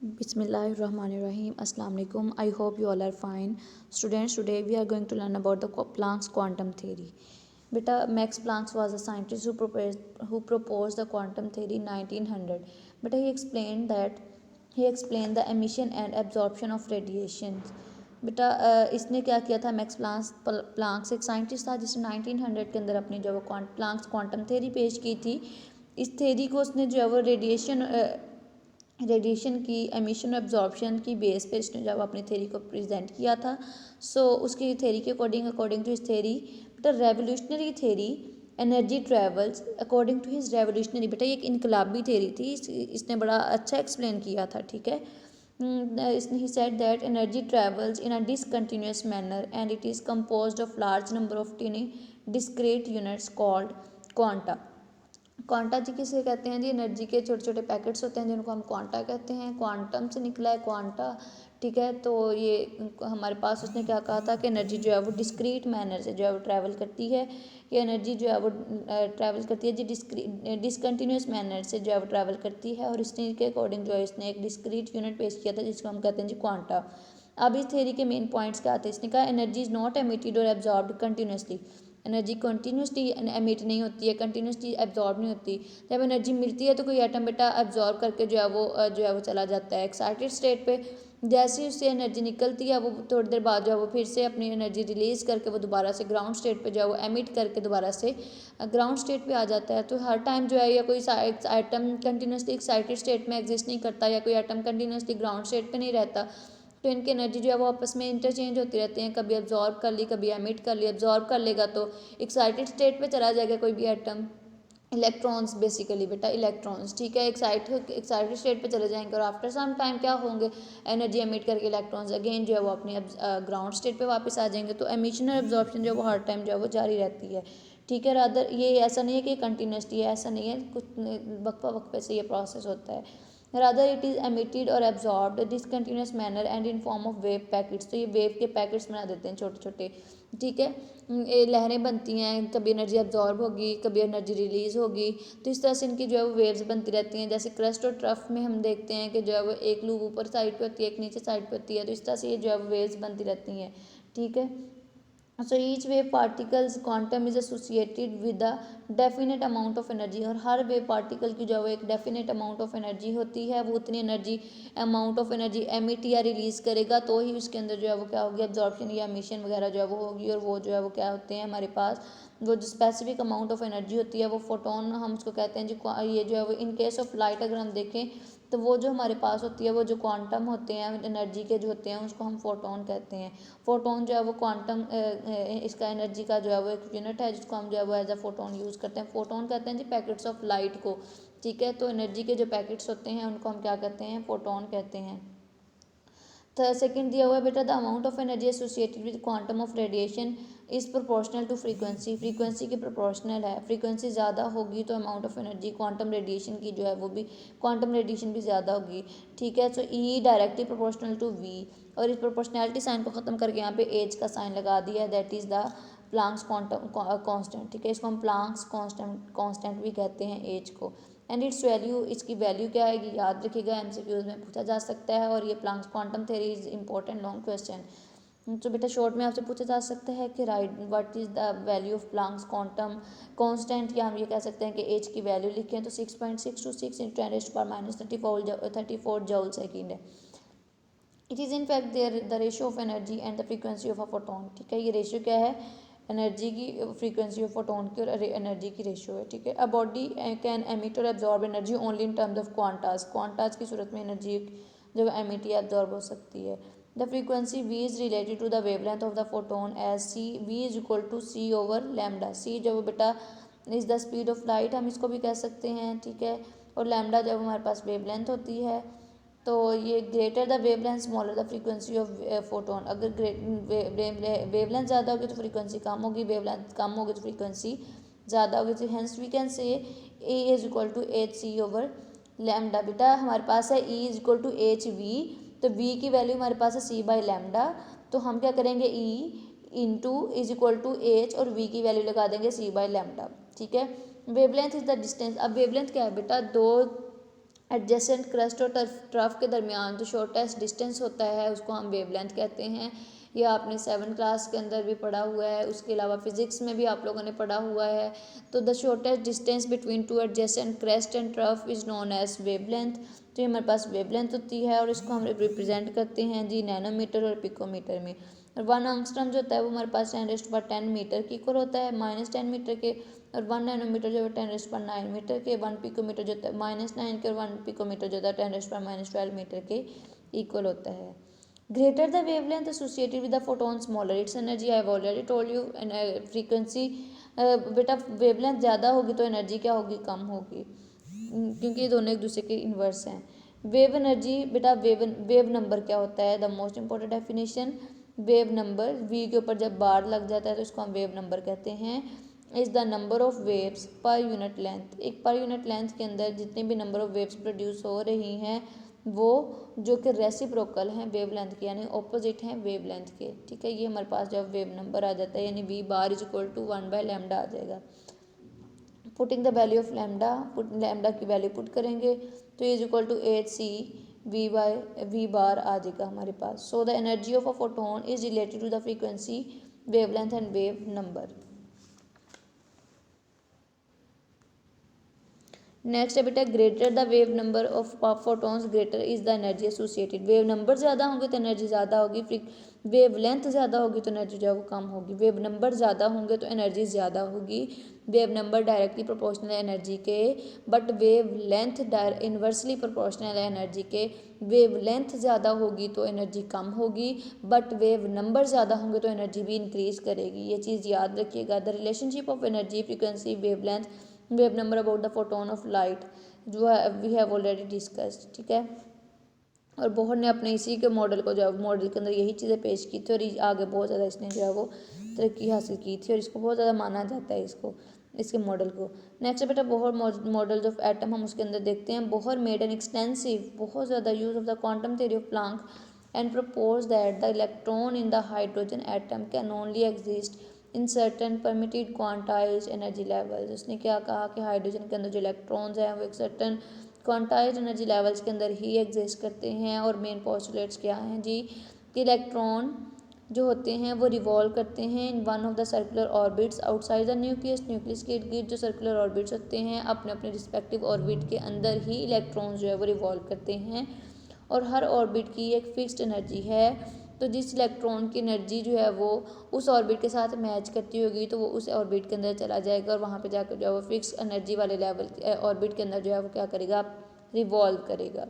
Bismillahirrahmanirrahim. Assalamu alaikum. I hope you all are fine. Students, today we are going to learn about the Planck's quantum theory. Beta, Max Planck was a scientist who proposed the quantum theory in 1900. But he explained the emission and absorption of radiation. बेटा इसने क्या किया था? Max Planck's एक scientist था जिसने 1900 के अंदर अपनी जो वो प्लांक्स क्वांटम थ्योरी पेश की थी। इस थ्योरी को उसने जो है वो रेडिएशन की एमिशन और एब्जॉर्प्शन की बेस पे इसने जब अपनी थ्योरी को प्रेजेंट किया था। उसकी थ्योरी के according to his theory the revolutionary theory energy travels according to his revolutionary. बेटा ये एक इनकलाबी थ्योरी थी, इसने बड़ा अच्छा एक्सप्लेन किया था। ठीक है, इसने ही said that energy travels in a discontinuous manner and it is composed of large number of tiny discrete units called quanta. Quanta जी किसे कहते हैं? जी एनर्जी के छोटे छोटे पैकेट्स होते हैं जिनको हम क्वांटा कहते हैं। क्वांटम से निकला है क्वांटा। ठीक है, तो ये हमारे पास उसने क्या कहा था कि एनर्जी जो है वो डिस्क्रीट मैनर से जो है वो ट्रैवल करती है। ये एनर्जी जो है वो ट्रैवल करती है जी डिसकंटिन्यूस मैनर से जो है वो ट्रैवल करती है। और इसने के अकॉर्डिंग जो है इसने एक डिस्क्रीट यूनिट पेश किया था जिसको हम कहते हैं जी क्वांटा। अब इस थ्योरी के मेन पॉइंट्स क्या थे? इसने कहा एनर्जी इज़ नॉट एमिटेड और absorbed continuously. Energy continuously emit नहीं होती है, कंटिन्यूसली एब्जॉर्ब नहीं होती। जब एनर्जी मिलती है तो कोई एटम बेटा एब्जॉर्ब करके जो है वो चला जाता है एक्साइटेड स्टेट पे। जैसे ही उससे एनर्जी निकलती है वो थोड़ी देर बाद जो है वो फिर से अपनी एनर्जी रिलीज़ करके वो दोबारा से ग्राउंड स्टेट पे जो है वो एमिट करके दोबारा से ग्राउंड स्टेट पे आ जाता है। तो हर टाइम जो है या कोई आइटम कंटिन्यूसली एक्साइटेड स्टेट में एग्जिस्ट नहीं करता या कोई आइटम कंटिन्यूसली ग्राउंड स्टेट पे नहीं रहता। तो इनकी एनर्जी जो है वो आपस में इंटरचेंज होती रहती हैं, कभी एब्जॉर्ब कर ली कभी एमिट कर ली। एब्जॉर्ब कर लेगा तो एक्साइटेड स्टेट पे चला जाएगा कोई भी एटम, इलेक्ट्रॉन्स बेसिकली बेटा इलेक्ट्रॉन्स। ठीक है, एक्साइटेड स्टेट पे चले जाएंगे और आफ्टर सम टाइम क्या होंगे? एनर्जी एमिट करके इलेक्ट्रॉन्स अगेन जो है वो अपनी ग्राउंड स्टेट पे वापस आ जाएंगे। तो एमिशन और एब्जॉर्प्शन जो है वो हर टाइम जो है वो जारी रहती है। ठीक है, रादर ये ऐसा नहीं है कि कंटिन्यूसली है, ऐसा नहीं है, कुछ वक्फे से ये प्रोसेस होता है। rather it is emitted or absorbed discontinuous manner and in form of wave packets। तो ये वेव के पैकेट्स बना देते हैं छोटे छोटे। ठीक है, ये लहरें बनती हैं, कभी एनर्जी एब्जॉर्ब होगी कभी एनर्जी रिलीज़ होगी। तो इस तरह से इनकी जो है वो वेव्स बनती रहती हैं। जैसे क्रस्ट और ट्रफ में हम देखते हैं कि जो है वो एक लूप ऊपर साइड पे होती है एक नीचे साइड पे होती है। तो इस तरह से ये जो है वो वेव्स बनती रहती हैं। ठीक है, so each wave particles quantum is associated with a definite amount of energy. और हर वेव पार्टिकल की जो है एक डेफिनेट अमाउंट ऑफ एनर्जी होती है। वो उतनी energy amount of energy emit या रिलीज़ करेगा तो ही उसके अंदर जो है वो क्या होगी? एब्जॉर्प्शन या एमिशन वगैरह जो है वो होगी। और वो जो है वो क्या होते हैं हमारे पास? वो जो स्पेसिफिक अमाउंट ऑफ एनर्जी होती है वो फोटोन हम उसको कहते हैं जी। ये जो है वो इन केस ऑफ लाइट अगर हम देखें तो वो जो हमारे पास होती है वो जो क्वांटम होते हैं एनर्जी के जो होते हैं उसको हम फोटोन कहते हैं। फोटोन जो है वो क्वांटम इसका एनर्जी का जो है वो एक यूनिट है जिसको हम जो है वो एज अ फोटोन यूज़ करते हैं। फोटोन कहते हैं जी पैकेट्स ऑफ लाइट को। ठीक है, तो एनर्जी के जो पैकेट्स होते हैं उनको हम क्या कहते हैं? फोटोन कहते हैं। सेकंड दिया हुआ है बेटा the amount of energy associated with quantum of radiation is proportional to frequency. Frequency के प्रोपोर्शनल है, फ्रीक्वेंसी ज़्यादा होगी तो amount of energy quantum radiation की जो है वो भी क्वांटम रेडिएशन भी ज़्यादा होगी। ठीक है, so E directly proportional to V. और इस प्रोपोर्शनैलिटी साइन को ख़त्म करके यहाँ पे एज का साइन लगा दिया है, that is the Planck's quantum constant. ठीक है, इसको हम प्लांक्स कांस्टेंट भी कहते हैं एज को। एंड इट्स वैल्यू, इसकी वैल्यू क्या है ये याद रखिएगा, एमसीक्यूज में पूछा जा सकता है। और ये Planck's quantum theory is important long question. तो बेटा शॉर्ट में आपसे पूछा जा सकता है कि right what is the value of Planck's quantum constant, या हम ये कह सकते हैं कि एच की वैल्यू लिखें तो 6.626 इंटू 10⁻34 जूल सेकेंड है। It is in fact there the ratio of energy and the frequency of a photon. ठीक है, ये रेशियो क्या है? एनर्जी की, फ्रीक्वेंसी ऑफ फोटोन की और एनर्जी की रेशियो है। ठीक है, अ बॉडी कैन एमिट और absorb energy only in terms of quantas. Quantas की सूरत में एनर्जी जो एमिट या एब्जॉर्ब हो सकती है। The frequency v is related to the wavelength of the photon as C v is equal to C over lambda. C जो बेटा is the speed of light, हम इसको भी कह सकते हैं। ठीक है, और लैम्डा जब हमारे पास वेवलेंथ होती है तो ये greater the wavelength smaller the frequency of photon. अगर वेवलेंथ ज़्यादा होगी तो फ्रीक्वेंसी कम होगी, वेवलेंथ कम होगी तो फ्रीक्वेंसी ज़्यादा होगी। तो hence we can say a is equal to H C over lambda. बेटा हमारे पास है E is equal to H V, तो वी की वैल्यू हमारे पास है सी बाई लैम्डा। तो हम क्या करेंगे? E into is equal to H और वी की वैल्यू लगा देंगे सी बाई लैम्डा। ठीक है, वेवलेंथ इज द डिस्टेंस। अब वेवलेंथ क्या है बेटा? दो एडजेसेंट क्रस्ट और ट्रफ के दरमियान जो शॉर्टेस्ट डिस्टेंस होता है उसको हम वेवलेंथ कहते हैं। यह आपने 7th क्लास के अंदर भी पढ़ा हुआ है, उसके अलावा फिजिक्स में भी आप लोगों ने पढ़ा हुआ है। तो the shortest distance between two adjacent crest and trough is known as wavelength. तो ये हमारे पास वेवलेंथ होती है और इसको हम रिप्रेजेंट करते हैं जी नैनोमीटर और पिकोमीटर में। और 1 एंगस्ट्रॉम जो होता है वो हमारे पास 10⁻10 मीटर की इक्वल होता है, -10 मीटर के। और 1 नैनोमीटर जो है 10⁻9 मीटर के, 1 पिकोमीटर जो होता है -9 के, और 1 पिकोमीटर जो होता है 10⁻12 मीटर के इक्वल होता है। Greater the wavelength associated with the photon smaller it's energy. I have already told you frequency बेटा वेवलेंथ ज़्यादा होगी तो एनर्जी क्या होगी, कम होगी, क्योंकि ये दोनों एक दूसरे के इन्वर्स हैं। वेव एनर्जी बेटा वेव नंबर क्या होता है, the most important definition. Wave number V के ऊपर जब बार लग जाता है तो इसको हम वेव नंबर कहते हैं। Is the number of waves per unit length. एक पर यूनिट लेंथ के अंदर जितने भी नंबर ऑफ वेव्स प्रोड्यूस हो रही हैं वो जो कि रेसिप्रोकल हैं वेव लेंथ के, यानी ऑपोजिट हैं वेव लेंथ के। ठीक है, ये हमारे पास जब वेव नंबर आ जाता है यानी V bar is equal to 1/λ आ जाएगा। Putting the value of lambda, lambda की वैल्यू पुट करेंगे तो is equal to 8c V bar आ जाएगा हमारे पास। So the energy of a photon is related to the frequency, wavelength and wave number. Next है बेटा greater the wave number of photons greater is the energy associated. Wave number ज़्यादा होंगे तो energy ज़्यादा होगी, वेव लेंथ ज़्यादा होगी तो एनर्जी जो है वो कम होगी। वेव नंबर ज़्यादा होंगे तो एनर्जी ज़्यादा होगी, वेव नंबर डायरेक्टली प्रोपोर्शनल है एनर्जी के, but wave length inversely proportional है एनर्जी के। वेव लेंथ ज़्यादा होगी तो एनर्जी कम होगी, बट वेव नंबर ज़्यादा होंगे तो एनर्जी भी इंक्रीज़ करेगी। ये चीज़ याद रखिएगा। The relationship of energy frequency wave length wave number about the photon of light जो है वी हैव ऑलरेडी डिस्कस्ड। ठीक है, और बोहर ने अपने इसी के मॉडल को जो है मॉडल के अंदर यही चीज़ें पेश की थी और आगे बहुत ज़्यादा इसने जो है वो तरक्की हासिल की थी और इसको बहुत ज़्यादा माना जाता है इसके मॉडल को। नेक्स्ट बेटा बोहर मॉडल्स ऑफ एटम हम उसके अंदर देखते हैं। बोहर मेड एन एक्सटेंसिव बहुत ज़्यादा use of the quantum theory of Planck and propose that the electron in the hydrogen atom can only exist in certain permitted quantize energy levels. उसने क्या कहा कि हाइड्रोजन के अंदर जो इलेक्ट्रॉन्स हैं वो एक सर्टन क्वांटाइज एनर्जी लेवल्स के अंदर ही एग्जिस्ट करते हैं। और मेन पोस्टुलेट्स क्या हैं जी कि इलेक्ट्रॉन जो होते हैं वो रिवॉल्व करते हैं इन one of the circular orbits outside the nucleus. Nucleus के इर्द गिर्द जो सर्कुलर ऑर्बिट्स होते हैं अपने अपने रिस्पेक्टिव ऑर्बिट के अंदर ही इलेक्ट्रॉन्स जो है वो रिवॉल्व करते हैं और हर ऑर्बिट की एक फिक्स्ड एनर्जी है। तो जिस इलेक्ट्रॉन की एनर्जी जो है वो उस ऑर्बिट के साथ मैच करती होगी तो वो उस ऑर्बिट के अंदर चला जाएगा और वहाँ पे जाकर जो है वो फिक्स एनर्जी वाले लेवल ऑर्बिट के अंदर जो है वो क्या करेगा, रिवॉल्व करेगा।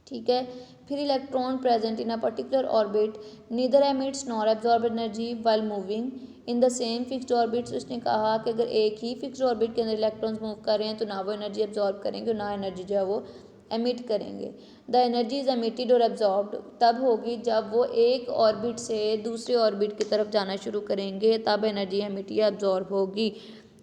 ठीक है, फिर electron present in a particular orbit neither emits nor absorb energy while moving in the same fixed orbits. उसने कहा कि अगर एक ही फिक्स्ड ऑर्बिट के अंदर इलेक्ट्रॉन्स मूव कर रहे हैं तो ना वो एनर्जी एब्जॉर्ब करेंगे ना एनर्जी जो है वो एमिट करेंगे। द एनर्जी इज एमिटेड और एब्जॉर्ब्ड तब होगी जब वो एक ऑर्बिट से दूसरे ऑर्बिट की तरफ जाना शुरू करेंगे, तब एनर्जी एमिट या एब्जॉर्ब होगी।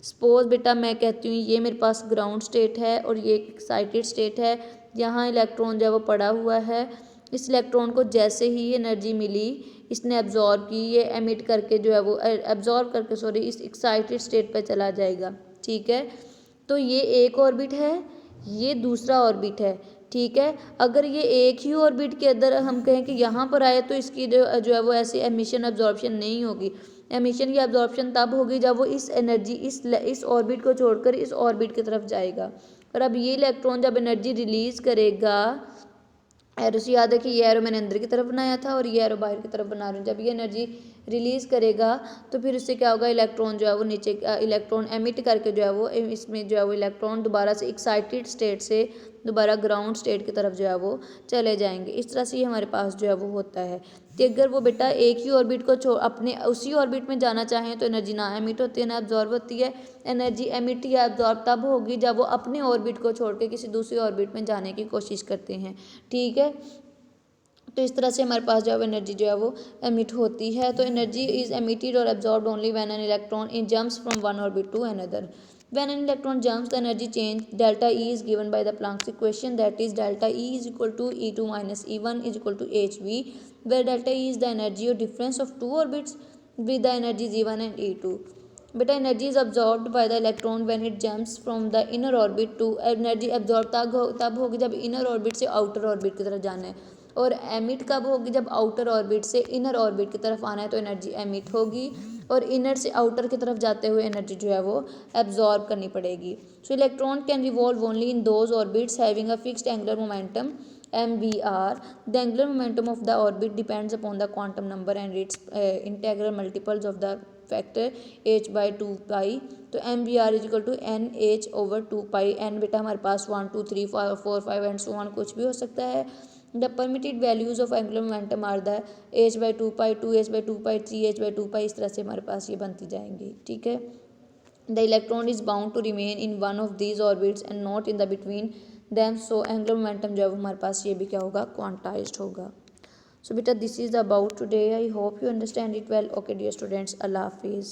सपोज बेटा मैं कहती हूँ ये मेरे पास ग्राउंड स्टेट है और ये एक्साइटेड स्टेट है, यहाँ इलेक्ट्रॉन जो है वो पड़ा हुआ है। इस इलेक्ट्रॉन को जैसे ही एनर्जी मिली इसने एब्जॉर्ब की, ये एमिट करके जो है वो एब्जॉर्ब करके सॉरी इस एक्साइटेड स्टेट पे चला जाएगा। ठीक है, तो ये एक ऑर्बिट है, ये दूसरा ऑर्बिट है। ठीक है, अगर ये एक ही ऑर्बिट के अंदर हम कहें कि यहाँ पर आए तो इसकी जो है वो ऐसी एमिशन एब्जॉर्प्शन नहीं होगी। एमिशन या एब्जॉर्प्शन तब होगी जब वो इस एनर्जी इस ऑर्बिट को छोड़कर इस ऑर्बिट की तरफ जाएगा। और अब ये इलेक्ट्रॉन जब एनर्जी रिलीज़ करेगा, एरो से याद है कि ये एरो मैंने अंदर की तरफ बनाया था और ये एरो बाहर की तरफ बना रही हूँ। जब ये एनर्जी रिलीज़ करेगा तो फिर उससे क्या होगा, इलेक्ट्रॉन जो है वो नीचे इलेक्ट्रॉन एमिट करके जो है वो इसमें जो है वो इलेक्ट्रॉन दोबारा से एक्साइटेड स्टेट से दोबारा ग्राउंड स्टेट की तरफ जो है वो चले जाएंगे। इस तरह से ही हमारे पास जो है वो होता है कि अगर वो बेटा एक ही ऑर्बिट को अपने उसी ऑर्बिट में जाना चाहें तो एनर्जी ना एमिट होती है ना एब्जॉर्ब होती है। एनर्जी एमिट या एब्जॉर्ब तब होगी जब वो अपने ऑर्बिट को छोड़ के किसी दूसरी ऑर्बिट में जाने की कोशिश करते हैं। ठीक है, तो इस तरह से हमारे पास जो है एनर्जी जो है वो एमिट होती है। तो एनर्जी इज एमिटेड और absorbed only when an electron in jumps from one orbit to another. When an electron jumps, the energy change delta E is given by the Planck's equation, that is delta E is equal to E2 minus E1 is equal to hv, where delta E is the energy or difference of two orbits with the energies E1 and E2. बेटा energy is absorbed by the electron when it jumps from the inner orbit to, energy absorb तब होगी जब inner orbit से outer orbit की तरफ जाना है, और एमिट कब होगी जब आउटर ऑर्बिट से इनर ऑर्बिट की तरफ आना है, तो एनर्जी एमिट होगी, और इनर से आउटर की तरफ जाते हुए एनर्जी जो है वो एब्जॉर्ब करनी पड़ेगी। सो electron can revolve only in those orbits having a fixed angular momentum MBR. The angular momentum of the orbit depends upon the quantum number and its integral multiples of the factor h by 2 pi. तो MBR is equal to NH/2 pi. n बेटा हमारे पास 1 2 3 4 5 and so on कुछ भी हो सकता है। The permitted values of angular momentum are the h/2 pi, 2h/2 pi, 3h/2 pi, इस तरह से हमारे पास ये बनती जाएंगी। ठीक है। The electron is bound to remain in one of these orbits and not in the between them. So angular momentum जो है वो हमारे पास ये भी क्या होगा, क्वांटाइज्ड होगा। So beta, this is about today. I hope you understand it well. Okay dear students, Allah Hafiz.